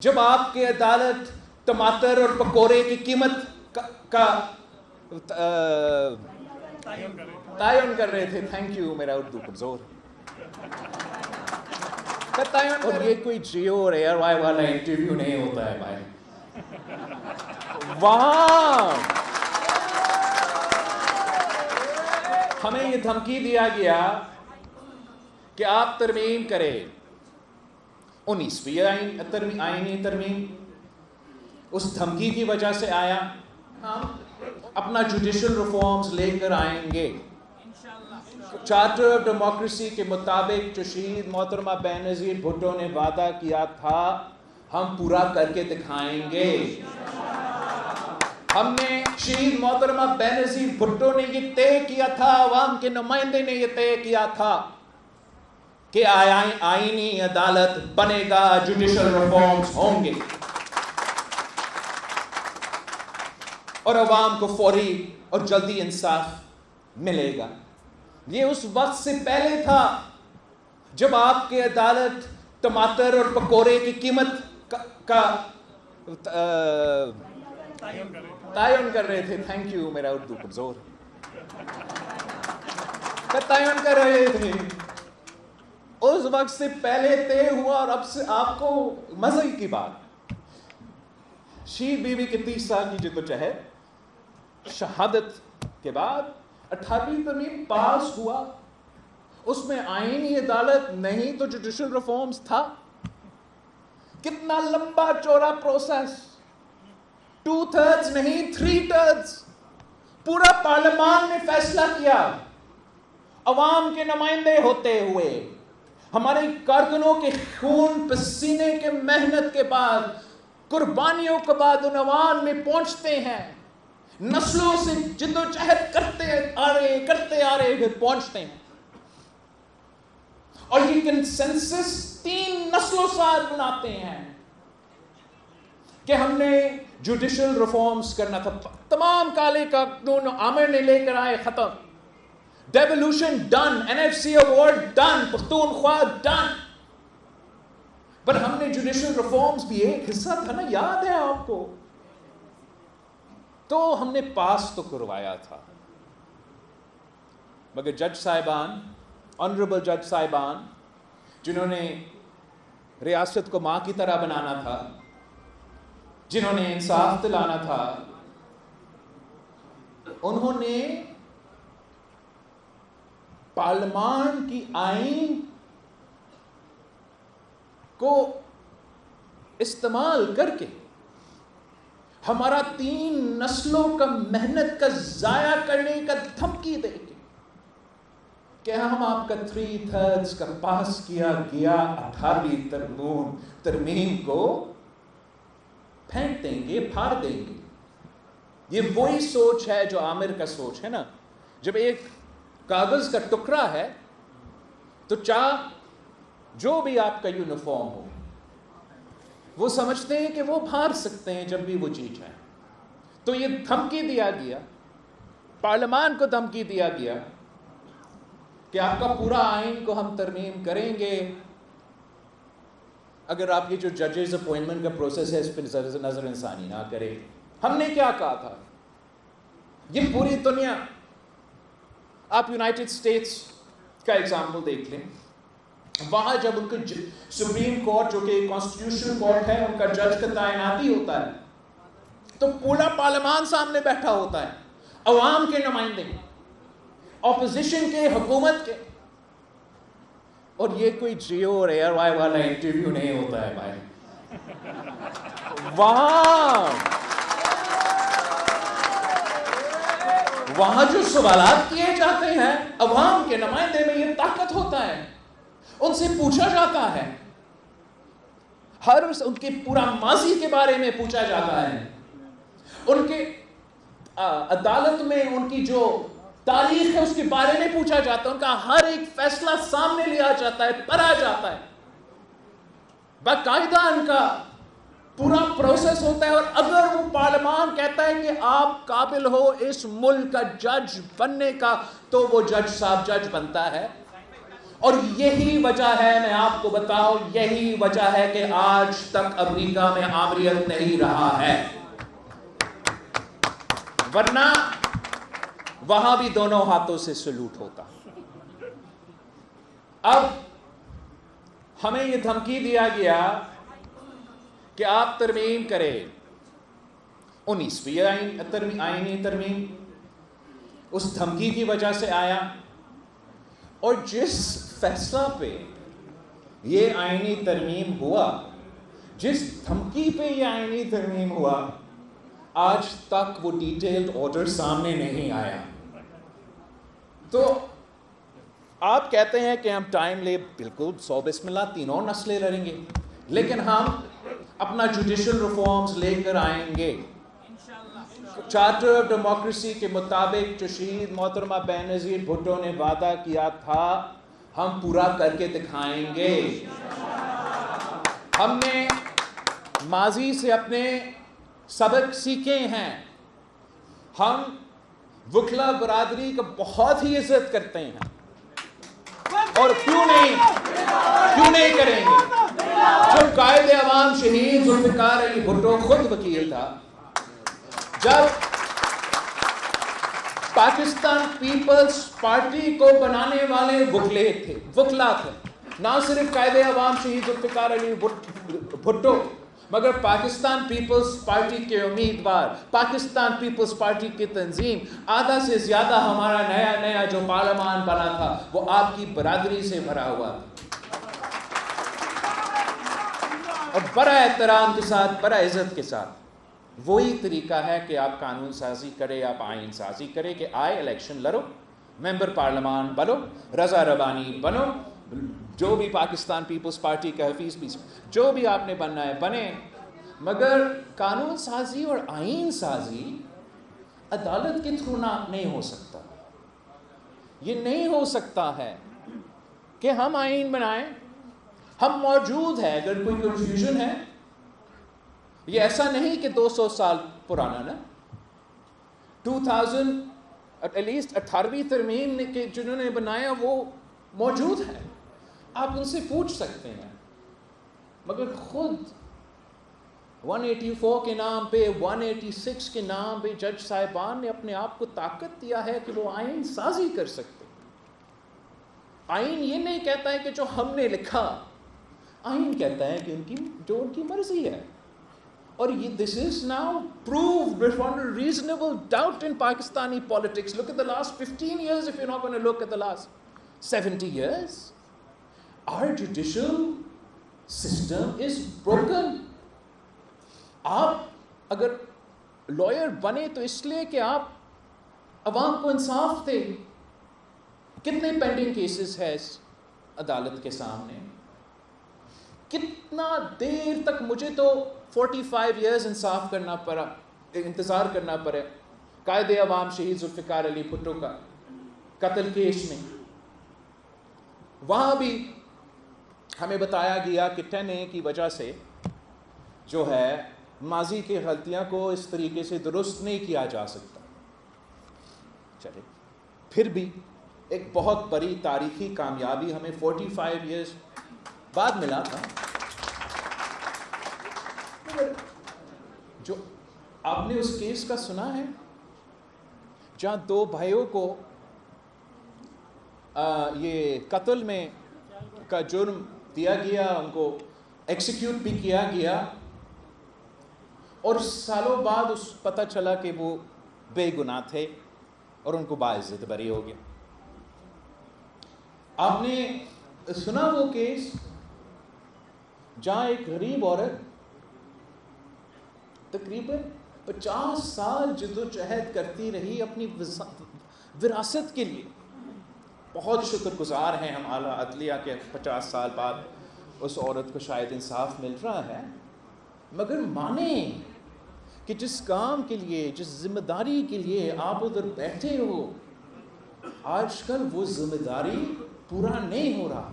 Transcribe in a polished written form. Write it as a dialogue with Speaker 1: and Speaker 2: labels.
Speaker 1: جب آپ کی عدالت ٹماٹر اور پکوڑے کی قیمت کا تعین کر رہے تھے، تھینک یو، میرا اردو کمزور اور یہ کوئی جیو اور ایئر وائی والا انٹرویو نہیں ہوتا ہے بھائی. وہاں ہمیں یہ دھمکی دیا گیا کہ آپ ترمیم کریں 19ویں آئینی ترمیم. اس دھمکی کی وجہ سے آیا ہم اپنا جوڈیشل ریفارمز لے کر آئیں گے. چارٹر آف ڈیموکریسی کے مطابق جو شہید محترمہ بینظیر بھٹو نے وعدہ کیا تھا ہم پورا کر کے دکھائیں گے. ہم نے شہید محترمہ بینظیر بھٹو نے یہ طے کیا تھا، عوام کے نمائندے نے یہ طے کیا تھا کہ آئینی عدالت بنے گا، جوڈیشل ریفارمز ہوں گے اور عوام کو فوری اور جلدی انصاف ملے گا. یہ اس وقت سے پہلے تھا جب آپ کی عدالت ٹماٹر اور پکوڑے کی قیمت کا تعین کر رہے تھے، تھینک یو، میرا اردو کمزور تعین کر رہے تھے. اس وقت سے پہلے طے ہوا اور اب سے آپ کو مزے کی بات، شہید بیوی کے 30 سال کی جدوجہد شہادت کے بعد 18ویں ترمیم پاس ہوا. اس میں آئینی عدالت نہیں تو جوڈیشل ریفارمز تھا. کتنا لمبا چوڑا پروسیس، 2/3 نہیں 3/3 پورا پارلیمان نے فیصلہ کیا. عوام کے نمائندے ہوتے ہوئے، ہمارے کارکنوں کے خون پسینے کے محنت کے بعد، قربانیوں کے بعد عنوان میں پہنچتے ہیں، نسلوں سے جدوجہد کرتے آ رہے پھر پہنچتے ہیں. اور یہ کنسنسس 3 نسلوں ساتھ بناتے ہیں کہ ہم نے جوڈیشل ریفارمز کرنا تھا. تمام کالے قانون عامر نے لے کر آئے، ختم. Devolution done, NFC award done, Pakhtunkhwa done. پر ہم نے جوڈیشل ریفارمز بھی ایک حصہ تھا نا، یاد ہے آپ کو، تو ہم نے پاس تو کروایا تھا. مگر جج صاحبان، آنریبل جج صاحبان، جنہوں نے ریاست کو ماں کی طرح بنانا تھا، جنہوں نے انصاف دلانا تھا، انہوں نے پارلیمان کی آئین کو استعمال کر کے ہمارا 3 نسلوں کا محنت کا ضائع کرنے کا دھمکی دے کے کہ ہم آپ کا 3/3 کا پاس کیا گیا 18ویں ترمیم کو پھینک دیں گے، پھاڑ دیں گے. یہ وہی سوچ ہے جو عامر کا سوچ ہے نا. جب ایک کاغذ کا ٹکڑا ہے تو جو بھی آپ کا یونیفارم ہو، وہ سمجھتے ہیں کہ وہ پھاڑ سکتے ہیں جب بھی وہ جی جائیں. تو یہ دھمکی دیا گیا، پارلیمان کو دھمکی دیا گیا کہ آپ کا پورا آئین کو ہم ترمیم کریں گے اگر آپ یہ جو ججز اپوائنٹمنٹ کا پروسیس ہے اس پہ نظر انسانی نہ کریں. ہم نے کیا کہا تھا؟ یہ پوری دنیا، آپ یونائٹڈ اسٹیٹس کا ایگزامپل دیکھ لیں. وہاں جب ان کے سپریم کورٹ، جو کہ کانسٹیٹیوشنل کورٹ ہے، ان کا جج کا تعیناتی ہوتا ہے تو پورا پارلیمان سامنے بیٹھا ہوتا ہے، عوام کے نمائندے، اپوزیشن کے، حکومت کے. اور یہ کوئی جیو اور ایئر وائی والا انٹرویو نہیں ہوتا ہے بھائی. وہاں جو سوالات کیے جاتے ہیں، عوام کے نمائندے میں یہ طاقت ہوتا ہے. ان سے پوچھا جاتا ہے، ان کے پورا ماضی کے بارے میں پوچھا جاتا ہے، ان کے عدالت میں ان کی جو تاریخ ہے اس کے بارے میں پوچھا جاتا ہے. ان کا ہر ایک فیصلہ سامنے لیا جاتا ہے، پڑھا جاتا ہے، باقاعدہ ان کا پورا پروسیس ہوتا ہے. اور اگر وہ پارلیمان کہتا ہے کہ آپ قابل ہو اس ملک کا جج بننے کا، تو وہ جج صاحب جج بنتا ہے. اور یہی وجہ ہے، میں آپ کو بتاؤں، یہی وجہ ہے کہ آج تک امریکہ میں آمریت نہیں رہا ہے، ورنہ وہاں بھی دونوں ہاتھوں سے سلوٹ ہوتا۔ اب ہمیں یہ دھمکی دیا گیا کہ آپ ترمیم کریں، 19ویں آئینی ترمیم اس دھمکی کی وجہ سے آیا، اور جس فیصلہ پہ یہ آئینی ترمیم ہوا، جس دھمکی پہ یہ آئینی ترمیم ہوا، آج تک وہ ڈیٹیلڈ آرڈر سامنے نہیں آیا۔ تو آپ کہتے ہیں کہ ہم ٹائم لے، بالکل 100 بسم اللہ، تینوں نسلیں لڑیں گے، لیکن ہم اپنا جوڈیشل ریفارمز لے کر آئیں گے۔ چارٹر آف ڈیموکریسی کے مطابق جو شہید محترمہ بینظیر بھٹو نے وعدہ کیا تھا، ہم پورا کر کے دکھائیں گے۔ ہم نے ماضی سے اپنے سبق سیکھے ہیں، ہم وکلا برادری کا بہت ہی عزت کرتے ہیں، اور کیوں نہیں کریں گے؟ جب قائد عوام شہید ذوالفقار علی بھٹو خود وکیل تھا، جب پاکستان پیپلز پارٹی کو بنانے والے وکلا تھے، نہ صرف قائد عوام شہید ذوالفقار علی بھٹو، مگر پاکستان پیپلز پارٹی کے امیدوار، پاکستان پیپلز پارٹی کی تنظیم، آدھا سے زیادہ ہمارا نیا جو پارلیمان بنا تھا وہ آپ کی برادری سے بھرا ہوا تھا۔ اور بڑا احترام کے ساتھ، بڑا عزت کے ساتھ، وہی طریقہ ہے کہ آپ قانون سازی کرے، آپ آئین سازی کرے، کہ آئے الیکشن لڑو، ممبر پارلیمان بنو، رضا ربانی بنو، جو بھی پاکستان پیپلز پارٹی کا حفیظ بھی، جو بھی آپ نے بننا ہے بنے، مگر قانون سازی اور آئین سازی عدالت کے تھرو نہیں ہو سکتا۔ یہ نہیں ہو سکتا ہے کہ ہم آئین بنائیں، ہم موجود ہیں، اگر کوئی کنفیوژن ہے، یہ ایسا نہیں کہ 200 سال پرانا نا، 2000 ایٹ لیسٹ 18ویں ترمیم کے جنہوں نے بنایا وہ موجود ہے، آپ ان سے پوچھ سکتے ہیں، مگر خود 184 کے نام پہ، 186 کے نام پہ جج صاحبان نے اپنے آپ کو طاقت دیا ہے کہ وہ آئین سازی کر سکتے۔ آئین یہ نہیں کہتا ہے کہ جو ہم نے لکھا، آئین کہتا ہے کہ ان کی مرضی ہے، اور یہ this is now proved beyond a reasonable doubt in Pakistani politics. Look at the last 15 years if you're not going to look at the last 70 years. Our judicial system is broken. آپ اگر lawyer بنے تو اس لیے کہ آپ عوام کو انصاف دے۔ کتنے پینڈنگ کیسز ہے اس عدالت کے سامنے، کتنا دیر تک مجھے تو 45 ایئرز انتظار کرنا پڑا قائد عوام شہید ذوالفقار علی بھٹو کا قتل کیس میں۔ وہاں بھی ہمیں بتایا گیا کہ 10A کی وجہ سے جو ہے ماضی کی غلطیاں کو اس طریقے سے درست نہیں کیا جا سکتا۔ چلے پھر بھی ایک بہت بڑی تاریخی کامیابی ہمیں 45 ایئرز بعد ملا تھا۔ جو آپ نے اس کیس کا سنا ہے جہاں 2 بھائیوں کو یہ قتل میں کا جرم دیا گیا، ان کو ایکسیکیوٹ بھی کیا گیا، اور سالوں بعد اس پتہ چلا کہ وہ بے گناہ تھے اور ان کو باعزت بری ہو گیا۔ آپ نے سنا وہ کیس جہاں ایک غریب عورت تقریباً 50 سال جدوجہد کرتی رہی اپنی وراثت کے لیے۔ بہت شکر گزار ہیں ہم اعلیٰ عدلیہ کے 50 سال بعد اس عورت کو شاید انصاف مل رہا ہے، مگر مانیں کہ جس کام کے لیے، جس ذمہ داری کے لیے آپ ادھر بیٹھے ہو، آج کل وہ ذمہ داری پورا نہیں ہو رہا۔